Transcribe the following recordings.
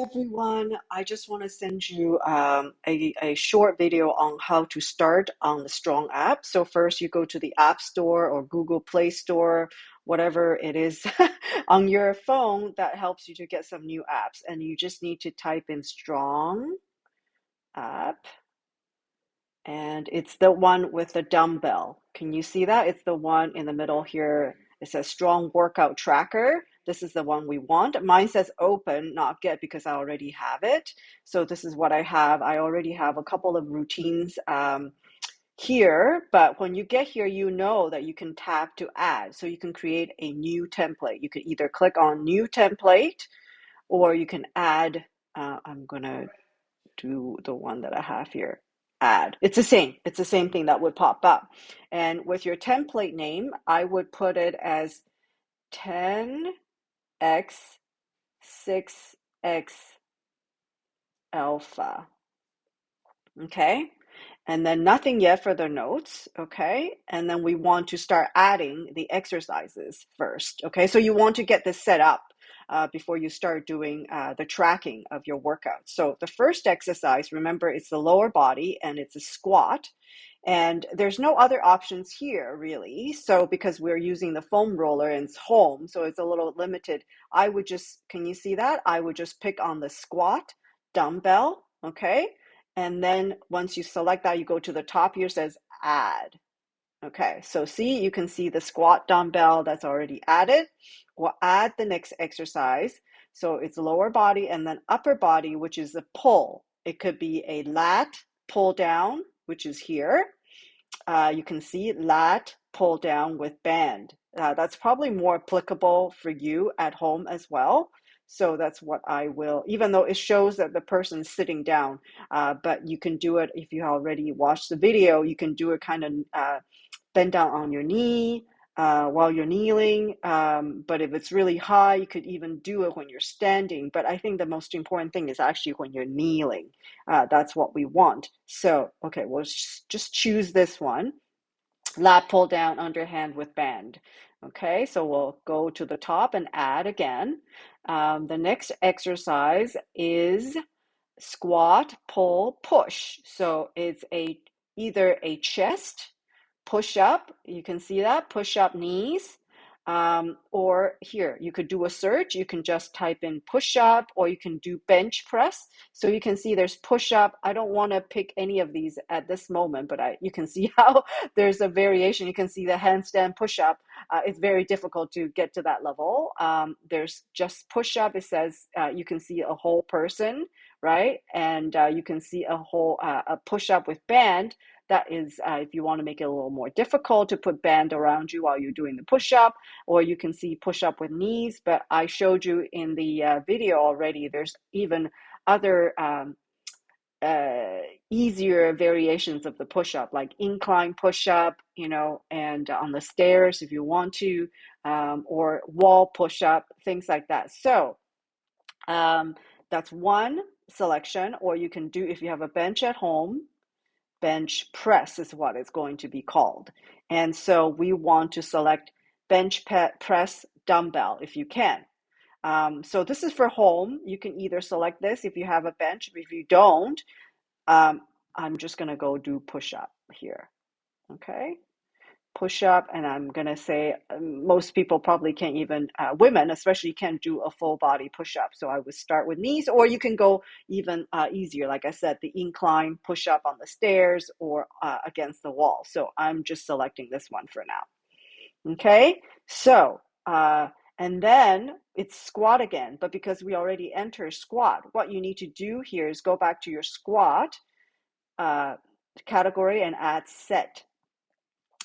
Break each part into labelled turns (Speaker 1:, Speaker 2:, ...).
Speaker 1: everyone. I just want to send you a short video on how to start on the Strong app. So first you go to the App Store or Google Play Store, whatever it is on your phone that helps you to get some new apps. And you just need to type in Strong app. And it's the one with the dumbbell. Can you see that? It's the one in the middle here. It says Strong Workout Tracker. This is the one we want. Mine says open, not get, because I already have it. So this is what I have. I already have a couple of routines here, but when you get here, you know that you can tap to add. So you can create a new template. You can either click on new template or you can add. I'm going to do the one that I have here. Add. It's the same. It's the same thing that would pop up. And with your template name, I would put it as 10x 6x alpha. Okay. And then nothing yet for the notes. Okay. And then we want to start adding the exercises first. Okay. So you want to get this set up before you start doing the tracking of your workout. So the first exercise, remember, it's the lower body and it's a squat. And there's no other options here really. So because we're using the foam roller and it's home, so it's a little limited. I would just, can you see that? I would just pick on the squat dumbbell. Okay. And then once you select that, you go to the top here, says add. Okay, so see, you can see the squat dumbbell that's already added. We'll add the next exercise. So it's lower body and then upper body, which is a pull. It could be a lat pull down, which is here. You can see lat pull down with band. That's probably more applicable for you at home as well. So that's what I will, even though it shows that the person is sitting down, but you can do it if you already watched the video, you can do it kind of bend down on your knee while you're kneeling. But if it's really high, you could even do it when you're standing. But I think the most important thing is actually when you're kneeling. That's what we want. So, okay, we'll just choose this one. Lat pull down, underhand with band. Okay, so we'll go to the top and add again. The next exercise is squat, pull, push. So it's either a chest push up, you can see that, push up knees, or here, you could do a search, you can just type in push up, or you can do bench press. So you can see there's push up. I don't want to pick any of these at this moment, but you can see how there's a variation. You can see the handstand push up. It's very difficult to get to that level. There's just push up. It says you can see a whole person, right? And you can see a whole a push up with band. That is if you want to make it a little more difficult to put band around you while you're doing the push-up, or you can see push-up with knees. But I showed you in the video already, there's even other easier variations of the push-up, like incline push-up, you know, and on the stairs if you want to, or wall push-up, things like that. So that's one selection. Or you can do, if you have a bench at home, bench press is what it's going to be called. And so we want to select bench press dumbbell if you can. So this is for home. You can either select this if you have a bench. If you don't, I'm just going to go do push up here. Okay. Push up, and I'm going to say most people probably can't even, women especially, can't do a full body push up. So I would start with knees, or you can go even easier. Like I said, the incline push up on the stairs or against the wall. So I'm just selecting this one for now. Okay. So, and then it's squat again, but because we already entered squat, what you need to do here is go back to your squat category and add set.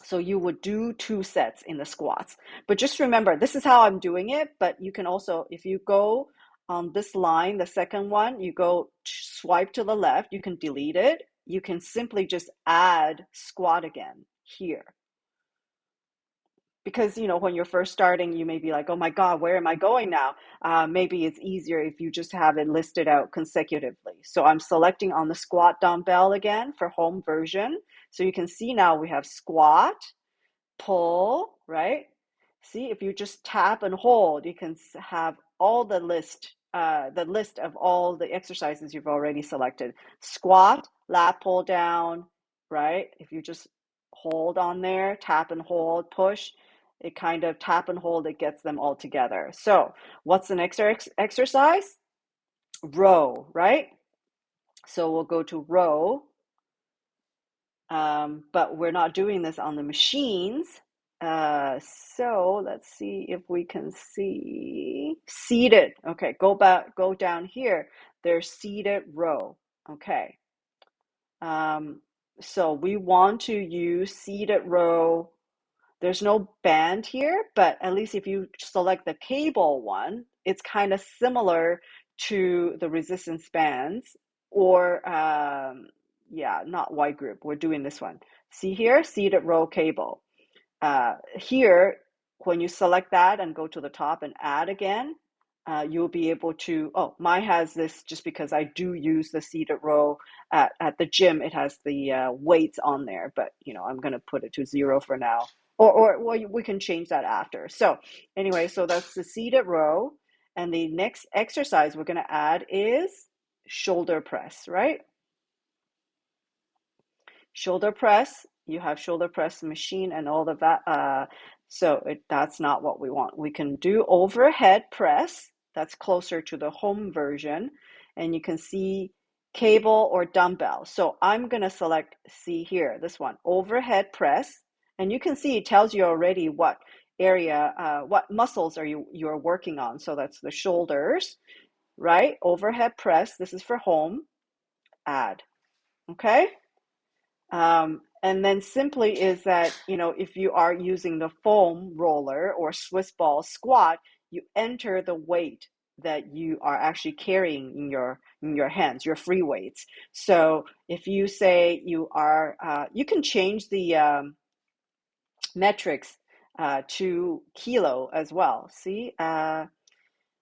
Speaker 1: So you would do 2 sets in the squats. But just remember, this is how I'm doing it. But you can also, if you go on this line, the second one, you go swipe to the left, you can delete it. You can simply just add squat again here. Because, you know, when you're first starting, you may be like, oh my God, where am I going now? Maybe it's easier if you just have it listed out consecutively. So I'm selecting on the squat dumbbell again for home version. So you can see now we have squat, pull, right? See, if you just tap and hold, you can have all the list the list of all the exercises you've already selected. Squat, lat pull down, right? If you just hold on there, tap and hold, push, it kind of tap and hold, it gets them all together. So what's the next exercise? Row, right? So we'll go to row, but we're not doing this on the machines. So let's see if we can see seated. Okay, go down here. There's seated row. Okay. So we want to use seated row. There's no band here, but at least if you select the cable one, it's kind of similar to the resistance bands or yeah, not Y group. We're doing this one. See here, seated row cable. Here, when you select that and go to the top and add again, you'll be able to, oh, mine has this just because I do use the seated row at the gym. It has the weights on there, but I'm going to put it to 0 for now. Or well, we can change that after. So anyway, so that's the seated row. And the next exercise we're going to add is shoulder press, right? Shoulder press, you have shoulder press machine and all of that. So that's not what we want. We can do overhead press. That's closer to the home version. And you can see cable or dumbbell. So I'm going to select, see here, this one, overhead press. And you can see it tells you already what area, what muscles you're working on. So that's the shoulders, right? Overhead press. This is for home. Add. Okay. And then simply is that, if you are using the foam roller or Swiss ball squat, you enter the weight that you are actually carrying in your hands, your free weights. So if you say you can change the metrics to kilo as well. See,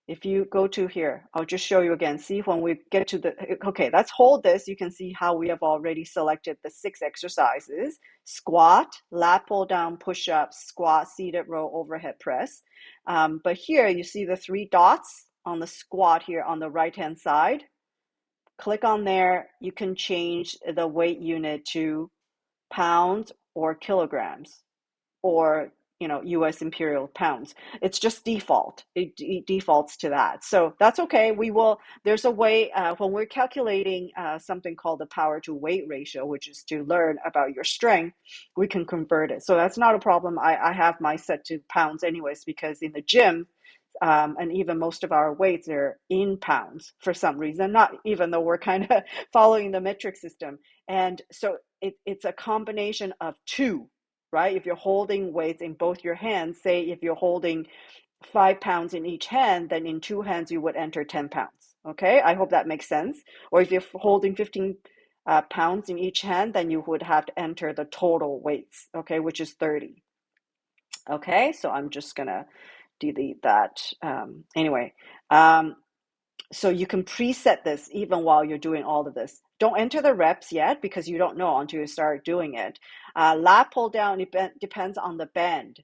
Speaker 1: if you go to here, I'll just show you again. See, when we get to okay, let's hold this. You can see how we have already selected the 6 exercises: squat, lat pull down, push up, squat, seated row, overhead press. But here you see the 3 dots on the squat here on the right-hand side. Click on there. You can change the weight unit to pounds or kilograms, or US imperial pounds. It's just default. It defaults to that. So that's okay. There's a way when we're calculating something called the power to weight ratio, which is to learn about your strength, we can convert it. So that's not a problem. I have my set to pounds anyways, because in the gym, and even most of our weights are in pounds for some reason, not even though we're kind of following the metric system. And so it's a combination of 2, right? If you're holding weights in both your hands, say if you're holding 5 pounds in each hand, then in 2 hands you would enter 10 pounds. Okay, I hope that makes sense. Or if you're holding 15 pounds in each hand, then you would have to enter the total weights, okay, which is 30. Okay, so I'm just gonna delete that. Anyway, so you can preset this even while you're doing all of this. Don't enter the reps yet because you don't know until you start doing it. Lat pull down, it depends on the band.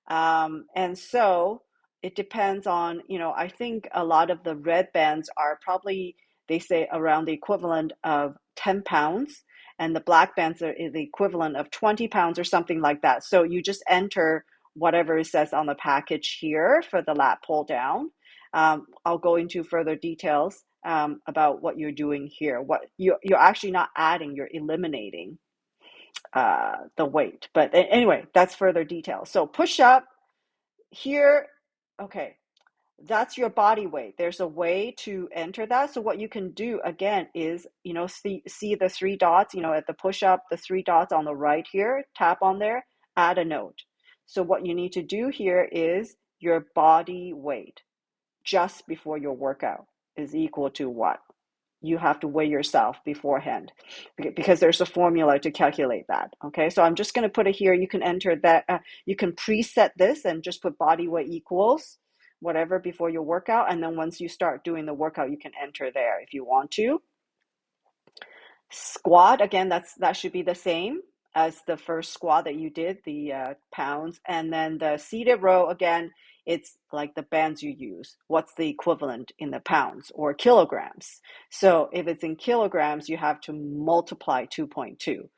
Speaker 1: And so it depends on, I think a lot of the red bands are probably, they say around the equivalent of 10 pounds, and the black bands are the equivalent of 20 pounds or something like that. So you just enter whatever it says on the package here for the lat pull down. I'll go into further details about what you're doing here. What you're actually not adding, you're eliminating the weight. But anyway, that's further detail. So push up here. Okay, that's your body weight. There's a way to enter that. So what you can do again is, see the 3 dots, at the push up, the 3 dots on the right here, tap on there, add a note. So what you need to do here is your body weight just before your workout is equal to what? You have to weigh yourself beforehand because there's a formula to calculate that. Okay, so I'm just going to put it here. You can enter that. You can preset this and just put body weight equals whatever before your workout. And then once you start doing the workout, you can enter there if you want to. Squat, again, that should be the same as the first squat that you did, the pounds. And then the seated row, again, it's like the bands you use. What's the equivalent in the pounds or kilograms? So if it's in kilograms, you have to multiply 2.2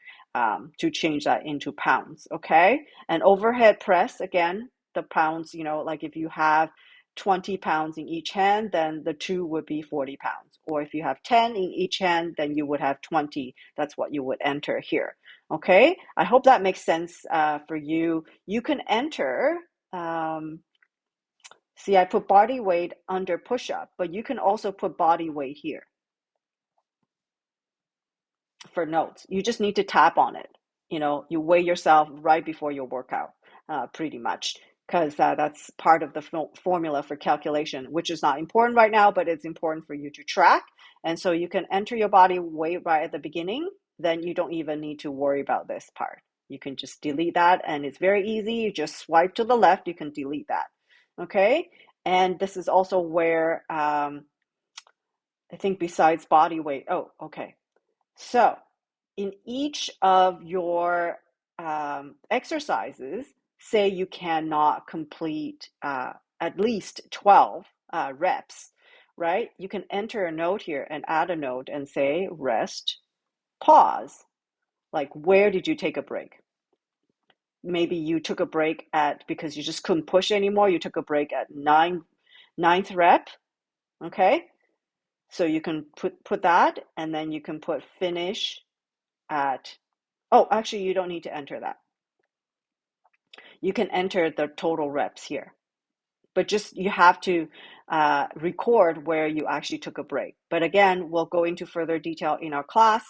Speaker 1: to change that into pounds, okay? And overhead press, again, the pounds, like if you have 20 pounds in each hand, then the two would be 40 pounds. Or if you have 10 in each hand, then you would have 20. That's what you would enter here. Okay, I hope that makes sense for you. You can enter, see, I put body weight under push-up, but you can also put body weight here for notes. You just need to tap on it. You weigh yourself right before your workout, pretty much, because that's part of the formula for calculation, which is not important right now, but it's important for you to track. And so you can enter your body weight right at the beginning, then you don't even need to worry about this part. You can just delete that, and it's very easy. You just swipe to the left, you can delete that. Okay, and this is also where I think besides body weight, oh, okay. So in each of your exercises, say you cannot complete at least 12 reps, right? You can enter a note here and add a note and say rest, pause. Like, where did you take a break? Maybe you took a break because you just couldn't push anymore. You took a break at ninth rep, okay? So you can put that, and then you can put finish at, oh, actually, you don't need to enter that. You can enter the total reps here, but just you have to record where you actually took a break. But again, we'll go into further detail in our class.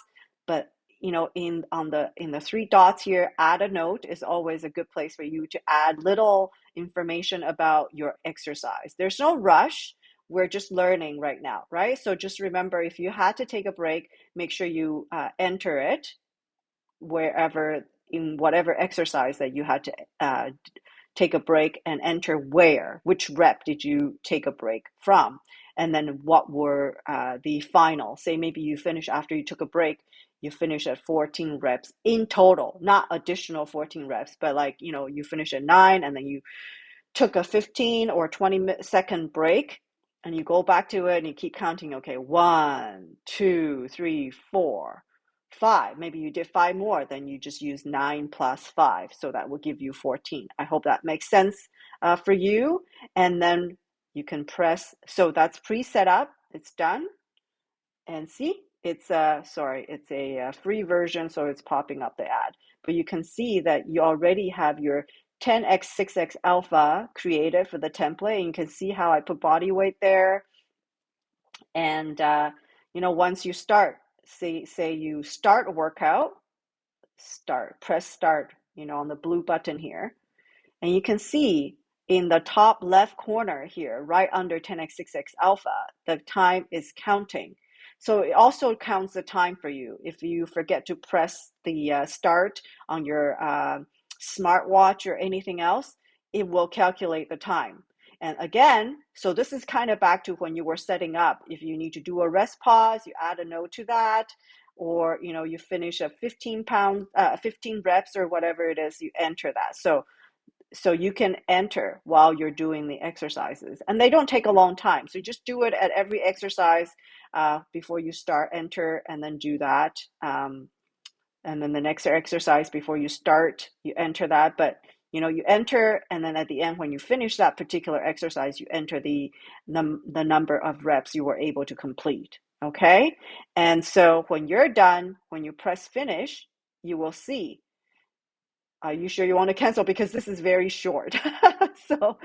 Speaker 1: But in the three dots here, add a note is always a good place for you to add little information about your exercise. There's no rush. We're just learning right now, right? So just remember, if you had to take a break, make sure you enter it wherever, in whatever exercise that you had to take a break, and enter which rep did you take a break from, and then what were the final. Say maybe you finish after you took a break, you finish at 14 reps in total, not additional 14 reps, but like, you finish at 9 and then you took a 15 or 20-second break, and you go back to it and you keep counting. Okay, 1, 2, 3, 4, 5. Maybe you did 5 more, then you just use 9 plus 5. So that will give you 14. I hope that makes sense for you. And then you can press. So that's pre-set up. It's done. And see, it's a free version, so it's popping up the ad. But you can see that you already have your 10x 6x alpha created for the template. And you can see how I put body weight there. And once you start, say you start a workout, press start, on the blue button here, and you can see in the top left corner here, right under 10x 6x alpha, the time is counting. So it also counts the time for you. If you forget to press the start on your smartwatch or anything else, it will calculate the time. And again, so this is kind of back to when you were setting up. If you need to do a rest pause, you add a note to that, or you finish a 15 reps or whatever it is, you enter that. So you can enter while you're doing the exercises, and they don't take a long time. So you just do it at every exercise before you start, enter, and then do that. And then the next exercise before you start, you enter that. But you enter, and then at the end, when you finish that particular exercise, you enter the number of reps you were able to complete. Okay, and so when you're done, when you press finish, you will see. Are you sure you want to cancel? Because this is very short. So,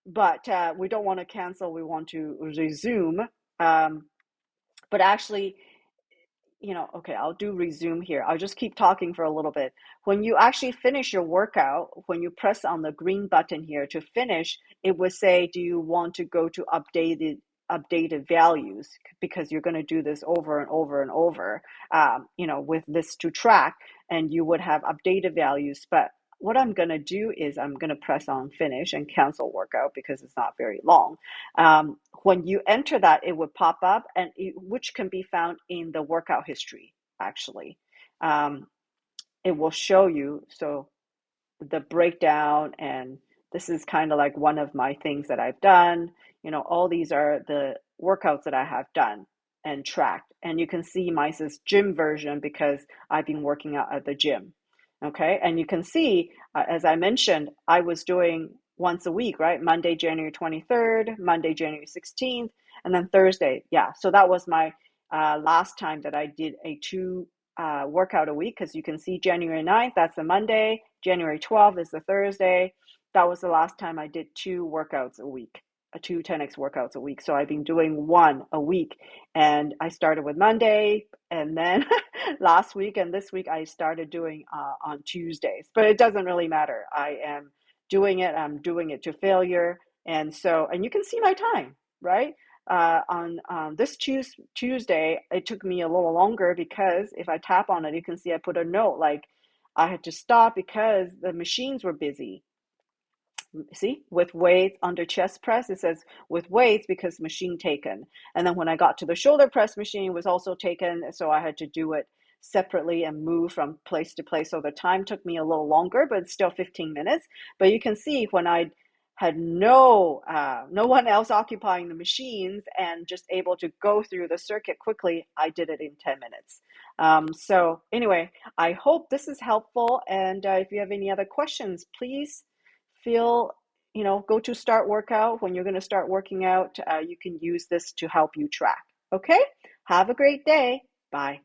Speaker 1: but we don't want to cancel. We want to resume. But actually, okay, I'll do resume here. I'll just keep talking for a little bit. When you actually finish your workout, when you press on the green button here to finish, it would say, do you want to go to updated values? Because you're going to do this over and over and over, with this to track, and you would have updated values. But what I'm going to do is I'm going to press on finish and cancel workout because it's not very long. When you enter that, it would pop up, and which can be found in the workout history, actually. It will show you, so the breakdown and this is kind of like one of my things that I've done. You know, all these are the workouts that I have done and tracked. And you can see my gym version because I've been working out at the gym. Okay. And you can see, as I mentioned, I was doing once a week, right? Monday, January 23rd, Monday, January 16th, and then Thursday. Yeah. So that was my last time that I did a two workout a week, because you can see January 9th, that's the Monday, January 12th is the Thursday. That was the last time I did two workouts a week, two 10x workouts a week. So I've been doing one a week, and I started with Monday, and then last week and this week I started doing on Tuesdays. But it doesn't really matter. I am doing it. I'm doing it to failure, and so, and you can see my time, right? On this Tuesday, it took me a little longer because if I tap on it, you can see I put a note like I had to stop because the machines were busy. See, with weights under chest press, it says with weights because machine taken. And then when I got to the shoulder press machine, it was also taken. So I had to do it separately and move from place to place. So the time took me a little longer, but it's still 15 minutes. But you can see when I had no one else occupying the machines and just able to go through the circuit quickly, I did it in 10 minutes. So anyway, I hope this is helpful. And if you have any other questions, please feel, go to start workout. When you're going to start working out, you can use this to help you track. Okay, have a great day. Bye.